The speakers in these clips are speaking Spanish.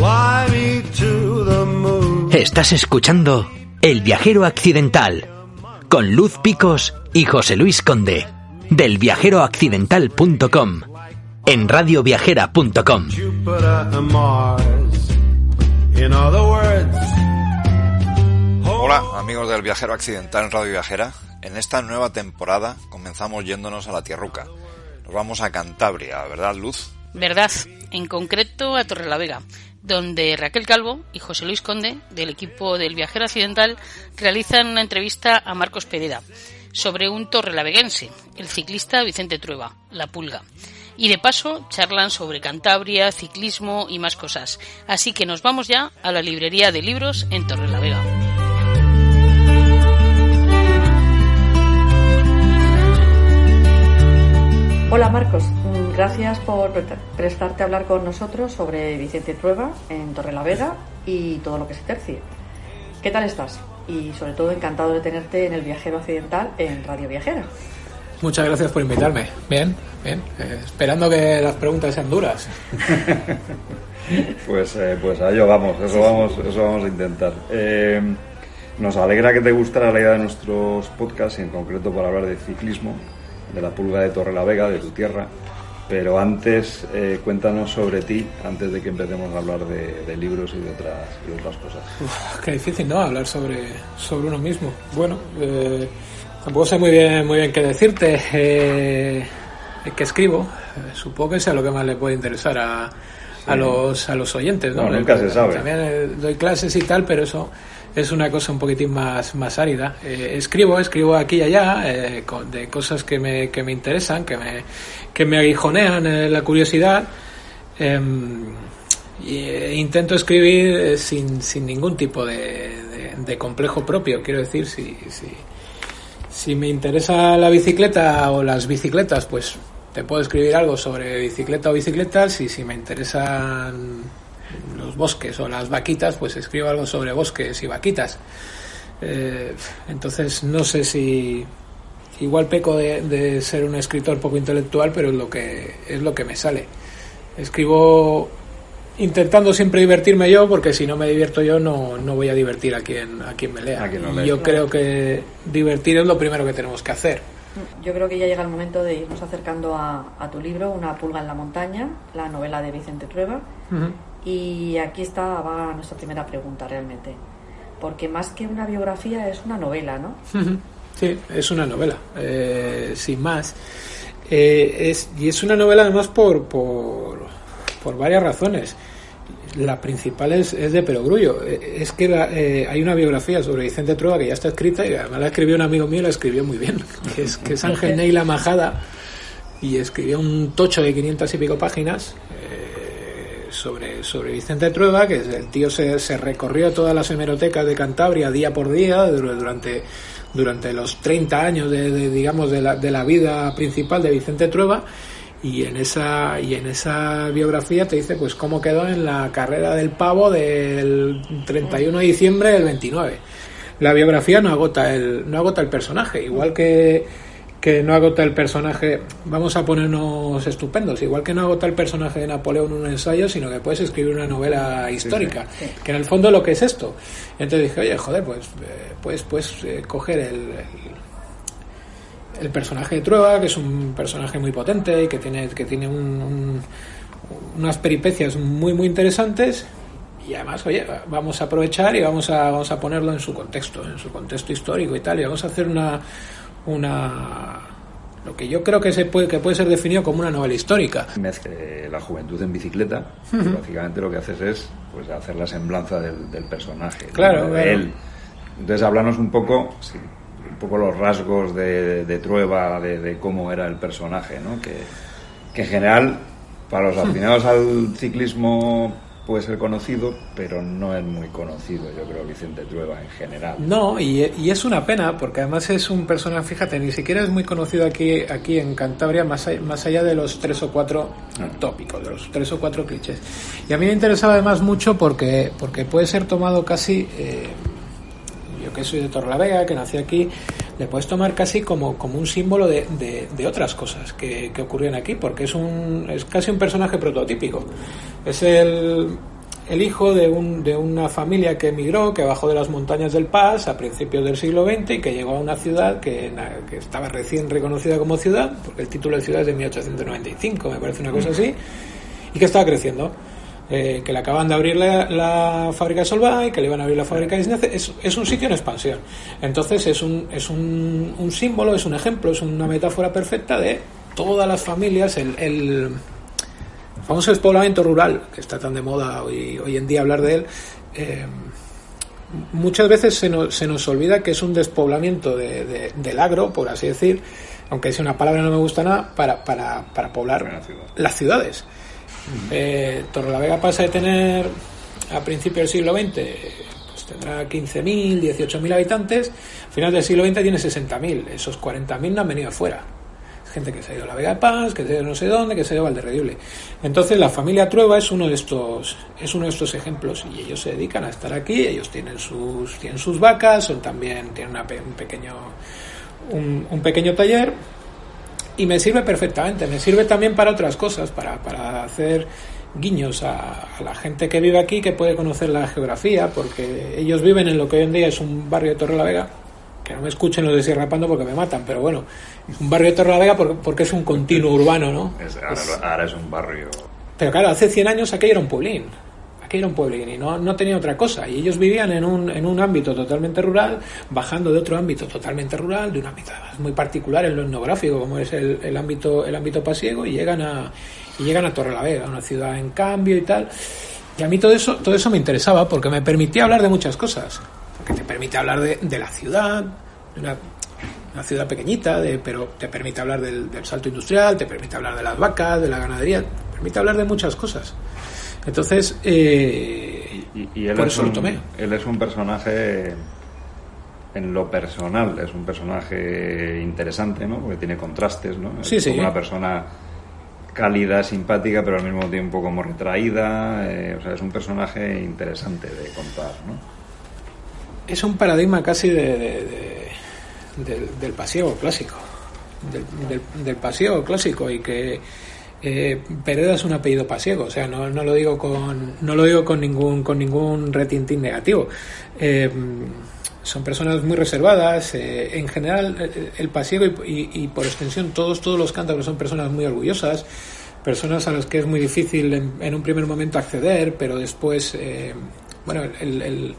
Fly me to the moon. Estás escuchando El Viajero Accidental con Luz Picos y José Luis Conde del viajeroaccidental.com en radioviajera.com. Jupiter and Mars. In other words. Hola amigos del Viajero Accidental en Radio Viajera. En esta nueva temporada comenzamos yéndonos a la tierruca. Nos vamos a Cantabria, ¿verdad, Luz? Verdad, en concreto a Torrelavega, donde Raquel Calvo y José Luis Conde, del equipo del Viajero Accidental, realizan una entrevista a Marcos Pereda sobre un torrelaveguense, el ciclista Vicente Trueba, La Pulga. Y de paso charlan sobre Cantabria, ciclismo y más cosas. Así que nos vamos ya a la librería de libros en Torrelavega. Hola Marcos, gracias por prestarte a hablar con nosotros sobre Vicente Trueba en Torrelavega y todo lo que se tercie. ¿Qué tal estás? Y sobre todo encantado de tenerte en el Viajero Accidental en Radio Viajera. Muchas gracias por invitarme. Bien. Esperando que las preguntas sean duras. Pues a ello vamos, eso vamos a intentar. Nos alegra que te gustara la idea de nuestros podcasts, y en concreto para hablar de ciclismo, de La Pulga de Torrelavega, de tu tierra. Pero antes, cuéntanos sobre ti, antes de que empecemos a hablar de libros y de otras cosas. Qué difícil, ¿no? Hablar sobre uno mismo. Bueno, tampoco sé muy bien qué decirte. Que escribo, supongo que sea lo que más le puede interesar a los oyentes, ¿no? No, nunca se sabe. También doy clases y tal, pero eso es una cosa un poquitín más árida. Escribo aquí y allá de cosas que me interesan, que me aguijonean la curiosidad. Intento escribir sin ningún tipo de complejo propio. Quiero decir, si me interesa la bicicleta o las bicicletas, pues te puedo escribir algo sobre bicicleta o bicicletas, y si me interesan los bosques o las vaquitas, pues escribo algo sobre bosques y vaquitas. Entonces no sé si igual peco de ser un escritor poco intelectual, pero es lo que me sale. Escribo intentando siempre divertirme yo, porque si no me divierto yo no voy a divertir a quien me lea. Y yo creo que divertir es lo primero que tenemos que hacer. Yo creo que ya llega el momento de irnos acercando a tu libro, Una pulga en la montaña, la novela de Vicente Trueba. Uh-huh. Y aquí va nuestra primera pregunta realmente, porque más que una biografía es una novela, ¿no? Uh-huh. Sí, es una novela, sin más. Y es una novela además por varias razones. La principal es de perogrullo. Es que hay una biografía sobre Vicente Trueba que ya está escrita, y además la escribió un amigo mío y la escribió muy bien, que es Ángel Neila Majada, y escribió un tocho de 500 y pico páginas sobre Vicente Trueba, que el tío se recorrió todas las hemerotecas de Cantabria día por día durante los 30 años de la vida principal de Vicente Trueba. Y en esa biografía te dice pues cómo quedó en la carrera del pavo del 31 de diciembre del 29. La biografía no agota el personaje, igual que no agota el personaje. Vamos a ponernos estupendos, igual que no agota el personaje de Napoleón un ensayo, sino que puedes escribir una novela histórica, sí. Que en el fondo lo que es esto. Entonces dije, oye, joder, pues coger el personaje de Trueba, que es un personaje muy potente y que tiene unas peripecias muy muy interesantes, y además, oye, vamos a aprovechar y vamos a ponerlo en su contexto histórico y tal, y vamos a hacer lo que yo creo que puede ser definido como una novela histórica. La juventud en bicicleta, uh-huh. Y básicamente lo que haces es pues hacer la semblanza del personaje, claro, ¿no? De él. Entonces háblanos un poco los rasgos de Trueba, de cómo era el personaje, ¿no? Que en general para los aficionados al ciclismo puede ser conocido, pero no es muy conocido, yo creo, Vicente Trueba en general. No, y es una pena, porque además es un personaje, fíjate, ni siquiera es muy conocido aquí en Cantabria, más allá de los 3 o 4 tópicos, de los 3 o 4 clichés. Y a mí me interesaba además mucho porque puede ser tomado casi, yo que soy de Torrelavega, que nací aquí, le puedes tomar casi como un símbolo de otras cosas que ocurrían aquí, porque es casi un personaje prototípico. Es el hijo de una familia que emigró, que bajó de las montañas del Pas a principios del siglo XX y que llegó a una ciudad que estaba recién reconocida como ciudad, porque el título de ciudad es de 1895, me parece una cosa así, y que estaba creciendo. Que le acaban de abrir la fábrica de Solvay, que le iban a abrir la fábrica de Isnece. Es un sitio en expansión. Entonces es un símbolo, es un ejemplo, es una metáfora perfecta de todas las familias, el famoso despoblamiento rural, que está tan de moda hoy en día hablar de él. Muchas veces se nos olvida que es un despoblamiento del agro, por así decir, aunque es una palabra que no me gusta nada, para poblar las ciudades. Torrelavega pasa de tener a principios del siglo XX, pues tendrá 15.000, 18.000 habitantes. A final del siglo XX tiene 60.000. Esos 40.000 no han venido afuera. Es gente que se ha ido a la Vega de Paz, que se ha ido no sé dónde, que se ha ido a Valderredible. Entonces la familia Trueba es uno de estos ejemplos, y ellos se dedican a estar aquí. Ellos tienen sus vacas, tienen un pequeño taller. Y me sirve perfectamente, me sirve también para otras cosas, para hacer guiños a la gente que vive aquí, que puede conocer la geografía, porque ellos viven en lo que hoy en día es un barrio de Torrelavega, que no me escuchen los de Sierra Pando porque me matan, pero bueno, es un barrio de Torrelavega porque es un continuo urbano, ¿no? Ahora es un barrio. Pero claro, hace 100 años aquello era un pueblín. Y no tenía otra cosa, y ellos vivían en un ámbito totalmente rural, bajando de otro ámbito totalmente rural, de un ámbito muy particular en lo etnográfico, como es el ámbito pasiego, y llegan a Torrelavega, una ciudad en cambio y tal. Y a mí todo eso me interesaba, porque me permitía hablar de muchas cosas, porque te permite hablar de la ciudad, de una ciudad pequeñita, pero te permite hablar del salto industrial, te permite hablar de las vacas, de la ganadería, te permite hablar de muchas cosas. Entonces, y él por eso lo tomé. Él es un personaje, en lo personal, es un personaje interesante, ¿no? Porque tiene contrastes, ¿no? Sí, es como una persona cálida, simpática, pero al mismo tiempo como retraída. O sea, es un personaje interesante de contar, ¿no? Es un paradigma casi del pasiego clásico. Del pasiego clásico, y que Pereda es un apellido pasiego, o sea, no lo digo con ningún retintín negativo. Son personas muy reservadas, en general el pasiego y por extensión todos los cántabros son personas muy orgullosas, personas a las que es muy difícil en un primer momento acceder, pero después el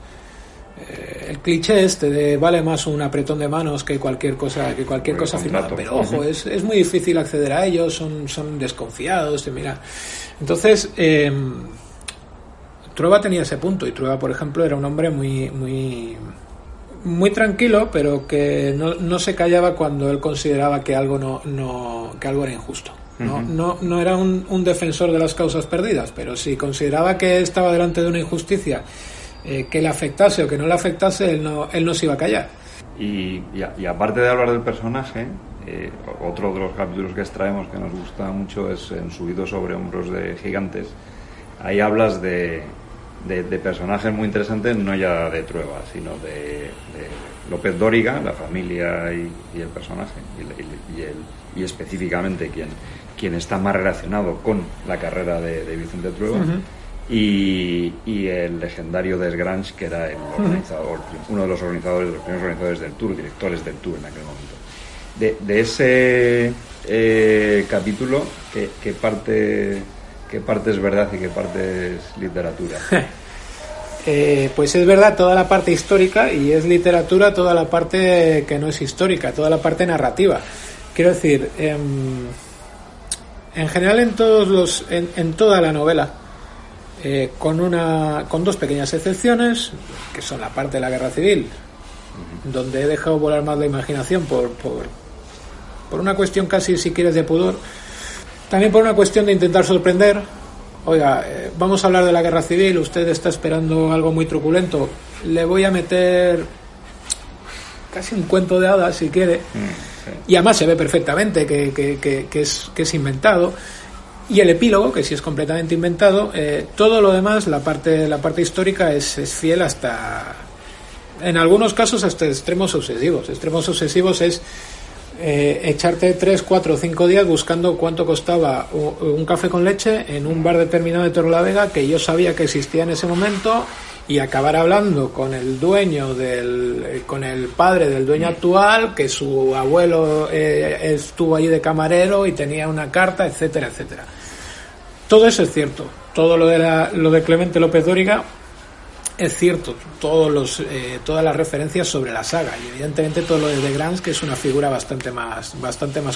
cliché de vale más un apretón de manos que cualquier cosa firmada, pero ojo, es muy difícil acceder a ellos, son desconfiados, mira. Entonces Trueba tenía ese punto, y Trueba, por ejemplo, era un hombre muy tranquilo, pero que no se callaba cuando él consideraba que algo que algo era injusto. No era un defensor de las causas perdidas, pero si consideraba que estaba delante de una injusticia que le afectase o que no le afectase, él no se iba a callar. Y aparte de hablar del personaje, otro de los capítulos que extraemos que nos gusta mucho es en Subido sobre hombros de gigantes. Ahí hablas de personajes muy interesantes, no ya de Trueba, sino de López Dóriga, la familia y el personaje, y específicamente quien está más relacionado con la carrera de Vicente Trueba. Y el legendario Desgrange, que era el organizador, uno de los primeros organizadores del Tour, directores del Tour en aquel momento. De ese capítulo, ¿qué parte es verdad y qué parte es literatura? Pues es verdad toda la parte histórica, y es literatura toda la parte que no es histórica, toda la parte narrativa. Quiero decir, en general en toda la novela, con dos pequeñas excepciones, que son la parte de la guerra civil, donde he dejado volar más la imaginación por una cuestión casi, si quieres, de pudor, también por una cuestión de intentar sorprender. Oiga, vamos a hablar de la guerra civil, usted está esperando algo muy truculento, le voy a meter casi un cuento de hadas, si quiere, y además se ve perfectamente que es inventado. Y el epílogo, que sí es completamente inventado. Todo lo demás, la parte histórica es fiel hasta, en algunos casos, hasta extremos obsesivos. Extremos obsesivos es echarte 3, 4 o 5 días buscando cuánto costaba un café con leche en un bar determinado de Torrelavega que yo sabía que existía en ese momento, y acabar hablando con el dueño con el padre del dueño actual, que su abuelo estuvo allí de camarero y tenía una carta, etcétera, etcétera. Todo eso es cierto. Todo lo de Clemente López Dóriga es cierto. Todas las referencias sobre la saga, y evidentemente todo lo de Grans, que es una figura bastante más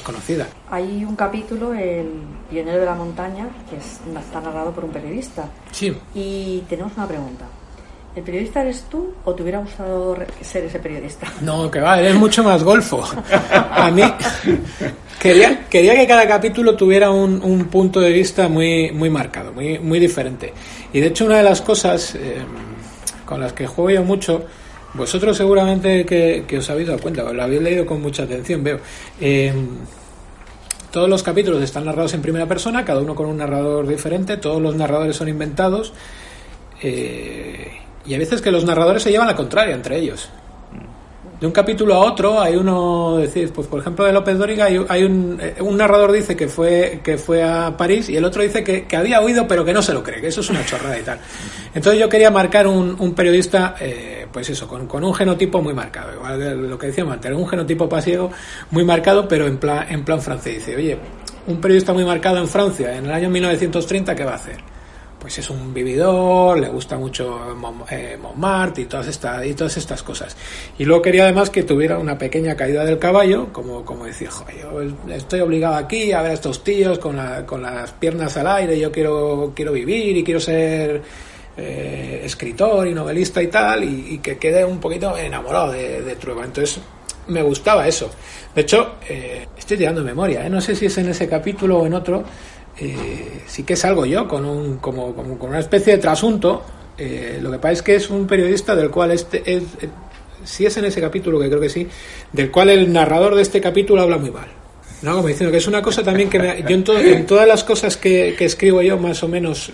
conocida. Hay un capítulo, El pionero de la montaña, que está narrado por un periodista. Sí. Y tenemos una pregunta. ¿El periodista eres tú o te hubiera gustado ser ese periodista? No, que va, eres mucho más golfo. A mí quería que cada capítulo tuviera un punto de vista muy marcado, muy diferente. Y de hecho, una de las cosas con las que juego yo mucho, vosotros seguramente que os habéis dado cuenta, lo habéis leído con mucha atención, veo. Todos los capítulos están narrados en primera persona, cada uno con un narrador diferente, todos los narradores son inventados. Y hay veces que los narradores se llevan la contraria entre ellos. De un capítulo a otro hay uno, decir, pues por ejemplo de López Dóriga hay un narrador dice que fue a París, y el otro dice que había oído pero que no se lo cree, que eso es una chorrada y tal. Entonces yo quería marcar un periodista, pues eso, con un genotipo muy marcado, igual que lo que decíamos antes, un genotipo pasiego muy marcado, pero en plan francés. Dice, oye, un periodista muy marcado en Francia en el año 1930, ¿qué va a hacer? Pues es un vividor, le gusta mucho Montmartre y todas estas cosas. Y luego quería además que tuviera una pequeña caída del caballo, como decir, joder, yo estoy obligado aquí a ver a estos tíos con las piernas al aire, yo quiero vivir y quiero ser escritor y novelista y tal, y que quede un poquito enamorado de Trueba. Entonces me gustaba eso. De hecho, estoy tirando memoria, no sé si es en ese capítulo o en otro. Sí que salgo yo con una especie de trasunto. Lo que pasa es que es un periodista del cual si es en ese capítulo, que creo que sí, del cual el narrador de este capítulo habla muy mal, ¿no? Como diciendo que es una cosa también que yo en todas las cosas que escribo yo, más o menos,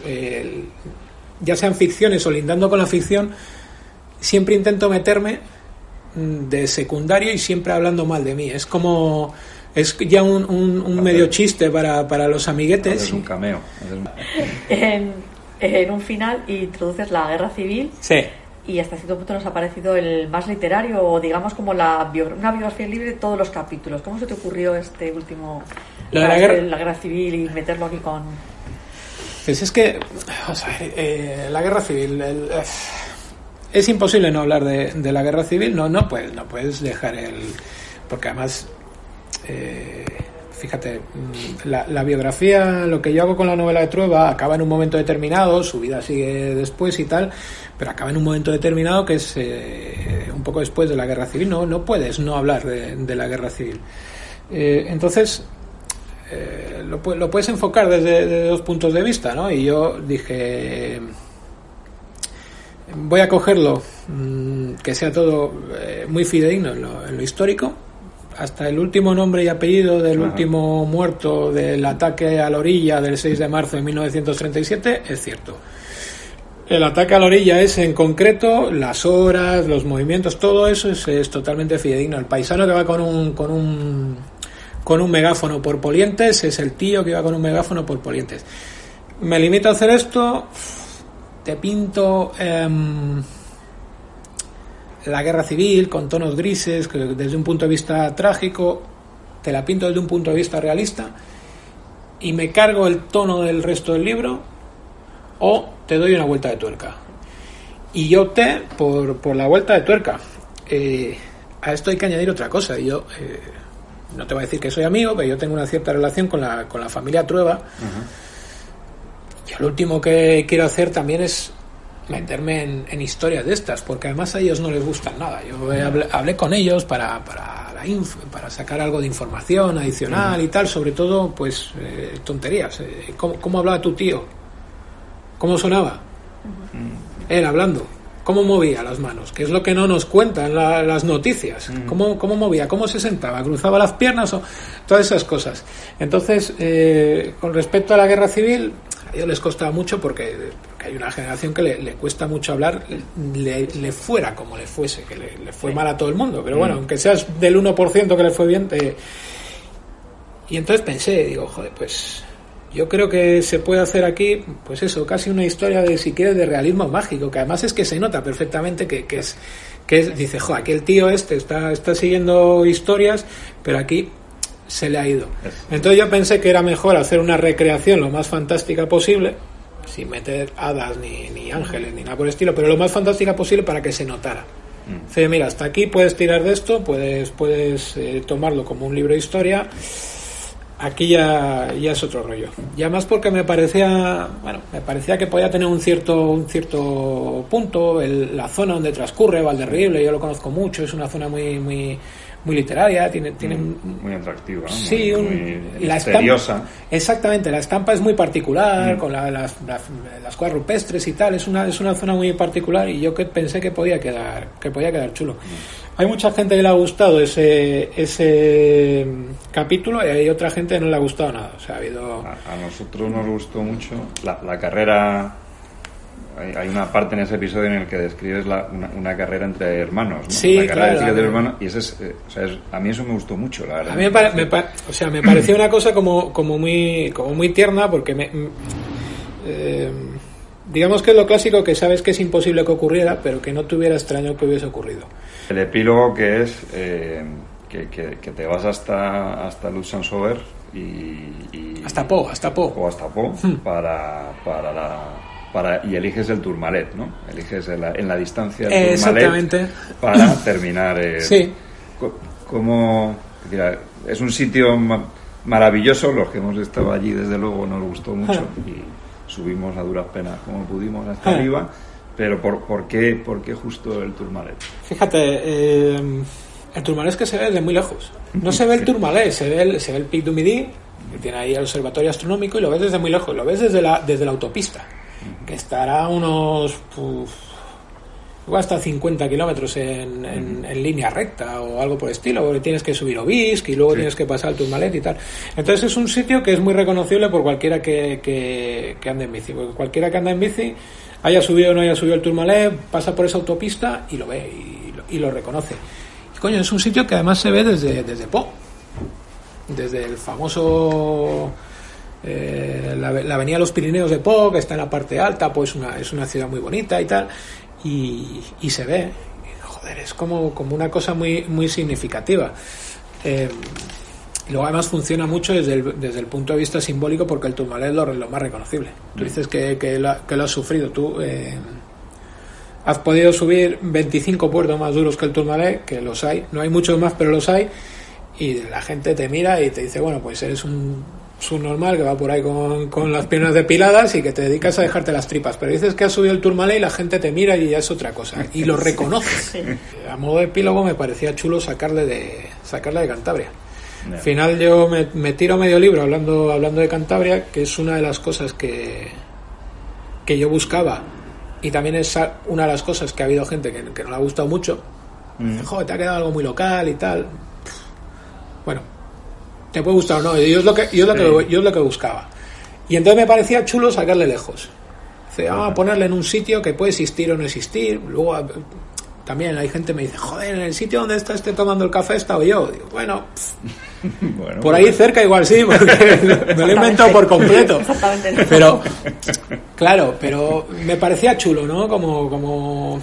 ya sean ficciones o lindando con la ficción, siempre intento meterme de secundario y siempre hablando mal de mí. Es ya un medio chiste para los amiguetes. Es un cameo. En un final introduces la guerra civil. Sí. Y hasta cierto punto nos ha parecido el más literario, o digamos como una biografía libre de todos los capítulos. ¿Cómo se te ocurrió este último, la guerra civil, y meterlo aquí con...? Pues es que, o sea, la guerra civil... es imposible no hablar de la guerra civil. No puedes dejar porque además... fíjate, la biografía, lo que yo hago con la novela de Trueba, acaba en un momento determinado, su vida sigue después y tal, pero acaba en un momento determinado que es un poco después de la guerra civil. No puedes no hablar de la guerra civil. Entonces lo puedes enfocar desde dos puntos de vista, ¿no? Y yo dije, voy a cogerlo, que sea todo muy fidedigno en lo histórico, hasta el último nombre y apellido del último muerto del ataque a la orilla del 6 de marzo de 1937 es cierto. El ataque a la orilla es, en concreto, las horas, los movimientos, todo eso es totalmente fidedigno. El paisano que va con un megáfono por Polientes es el tío que va con un megáfono por Polientes. Me limito a hacer esto, te pinto la guerra civil con tonos grises, que desde un punto de vista trágico, te la pinto desde un punto de vista realista, y me cargo el tono del resto del libro, o te doy una vuelta de tuerca. Y yo opté por la vuelta de tuerca. A esto hay que añadir otra cosa. Yo no te voy a decir que soy amigo, pero yo tengo una cierta relación con la familia Trueba. Yo lo último que quiero hacer también es meterme en historias de estas, porque además a ellos no les gustan nada. Yo hablé con ellos para sacar algo de información adicional y tal, sobre todo pues tonterías. ¿Cómo hablaba tu tío? ¿Cómo sonaba? Él hablando. ¿Cómo movía las manos? Que es lo que no nos cuentan las noticias. ¿Cómo movía? ¿Cómo se sentaba? ¿Cruzaba las piernas? O todas esas cosas. Entonces, con respecto a la guerra civil, a ellos les costaba mucho porque porque hay una generación que le cuesta mucho hablar, le fuera como le fuese, que le fue mal a todo el mundo, pero bueno, aunque seas del 1% que le fue bien, y entonces pensé, digo, joder, pues yo creo que se puede hacer aquí, pues eso, casi una historia de, si quieres, de realismo mágico, que además es que se nota perfectamente que es, dice, joder, aquí el tío está siguiendo historias, pero aquí se le ha ido. Entonces yo pensé que era mejor hacer una recreación lo más fantástica posible, sin meter hadas ni ángeles ni nada por el estilo, pero lo más fantástica posible para que se notara. Dice, mira, hasta aquí puedes tirar de esto, puedes tomarlo como un libro de historia. Aquí ya es otro rollo. Y además porque me parecía que podía tener un cierto punto, la zona donde transcurre Valderrieble, yo lo conozco mucho, es una zona muy literaria, tiene muy atractiva, ¿no? Sí, muy la misteriosa. Estampa, exactamente, la estampa es muy particular, con las cosas rupestres y tal, es una zona muy particular, y yo pensé que podía quedar chulo. Hay mucha gente que le ha gustado ese capítulo, y hay otra gente que no le ha gustado nada. O sea, ha habido... A nosotros nos gustó mucho la carrera. Hay una parte en ese episodio en el que describes una carrera entre hermanos, ¿no? Sí, la carrera claro, de hermanos, y a mí eso me gustó mucho, la verdad. A mí me pareció una cosa como muy tierna, porque digamos que es lo clásico, que sabes que es imposible que ocurriera, pero que no te hubiera extrañado que hubiese ocurrido. El epílogo, que es que te vas hasta Luxembourg y hasta Po y eliges el Tourmalet, ¿no? Eliges en la distancia el exactamente para terminar. Sí. Es un sitio maravilloso. Los que hemos estado allí, desde luego, nos gustó mucho y subimos a duras penas como pudimos hasta arriba. Pero ¿por qué justo el Tourmalet? Fíjate, el Tourmalet es que se ve desde muy lejos. No se ve el Tourmalet, se ve el Pic du Midi, que tiene ahí el observatorio astronómico, y lo ves desde muy lejos, lo ves desde la autopista, que estará unos igual hasta 50 kilómetros en línea recta o algo por el estilo, porque tienes que subir Obisque y luego tienes que pasar el Tourmalet y tal. Entonces es un sitio que es muy reconocible por cualquiera que ande en bici, porque cualquiera que anda en bici, haya subido o no haya subido el Tourmalet, pasa por esa autopista y lo ve y lo reconoce. Y coño, es un sitio que además se ve desde Po, desde el famoso la avenida de los Pirineos de Po, que está en la parte alta. Pues es una ciudad muy bonita y tal, y se ve, joder, es como una cosa muy significativa. Y luego además funciona mucho desde el punto de vista simbólico, porque el Tourmalet es lo más reconocible. Tú dices que lo has sufrido. Tú has podido subir 25 puertos más duros que el Tourmalet, que los hay. No hay muchos más, pero los hay. Y la gente te mira y te dice, bueno, pues eres un subnormal que va por ahí con las piernas depiladas y que te dedicas a dejarte las tripas. Pero dices que has subido el Tourmalet y la gente te mira y ya es otra cosa. Y lo reconoces. Sí. A modo de epílogo me parecía chulo sacarle de Cantabria. Al final yo me tiro medio libro hablando de Cantabria, que es una de las cosas que yo buscaba, y también es una de las cosas que ha habido gente que no le ha gustado mucho. Joder, te ha quedado algo muy local y tal. Bueno, te puede gustar o no, yo es lo que buscaba. Y entonces me parecía chulo sacarle lejos. Vamos a ponerle en un sitio que puede existir o no existir. Luego también hay gente que me dice, joder, en el sitio donde está tomando el café he estado yo. Digo, bueno, por ahí cerca igual sí, porque me lo he inventado por completo. Exactamente. Pero, claro, pero me parecía chulo, ¿no? Como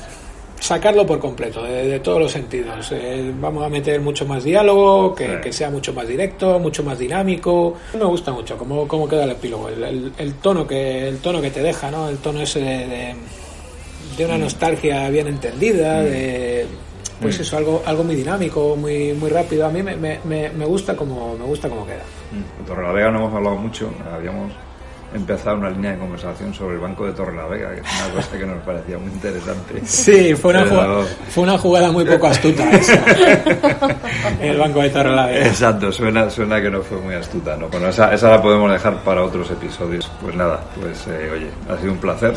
sacarlo por completo, de todos los sentidos. Vamos a meter mucho más diálogo, que sea mucho más directo, mucho más dinámico. Me gusta mucho cómo queda el epílogo, el tono que te deja, ¿no? El tono ese de una nostalgia bien entendida, pues eso, algo muy dinámico, muy rápido. A mí me gusta cómo queda. En Torrelavega no hemos hablado mucho, habíamos empezado una línea de conversación sobre el banco de Torrelavega, que es una cosa que nos parecía muy interesante. Sí, fue una jugada muy poco astuta esa, el banco de Torrelavega. Exacto, suena que no fue muy astuta, ¿no? Bueno, esa la podemos dejar para otros episodios. Pues nada, oye, ha sido un placer.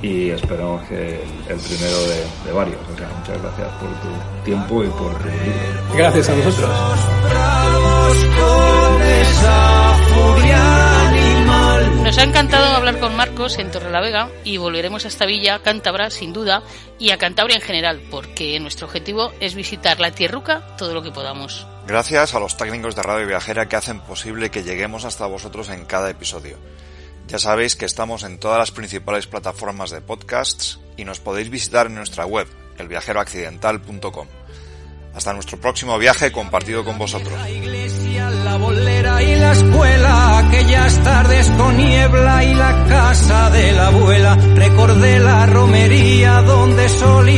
Y esperamos que el primero de varios. O sea, muchas gracias por tu tiempo y por tu libro. Gracias a vosotros. Nos Nos ha encantado hablar con Marcos en Torrelavega y volveremos a esta villa cántabra sin duda y a Cantabria en general, porque nuestro objetivo es visitar la tierruca todo lo que podamos. Gracias a los técnicos de Radio Viajera que hacen posible que lleguemos hasta vosotros en cada episodio. Ya sabéis que estamos en todas las principales plataformas de podcasts y nos podéis visitar en nuestra web, elviajeroaccidental.com. Hasta nuestro próximo viaje compartido con vosotros. La iglesia, la bolera y la escuela, aquellas tardes con niebla y la casa de la abuela. Recordé la romería donde solía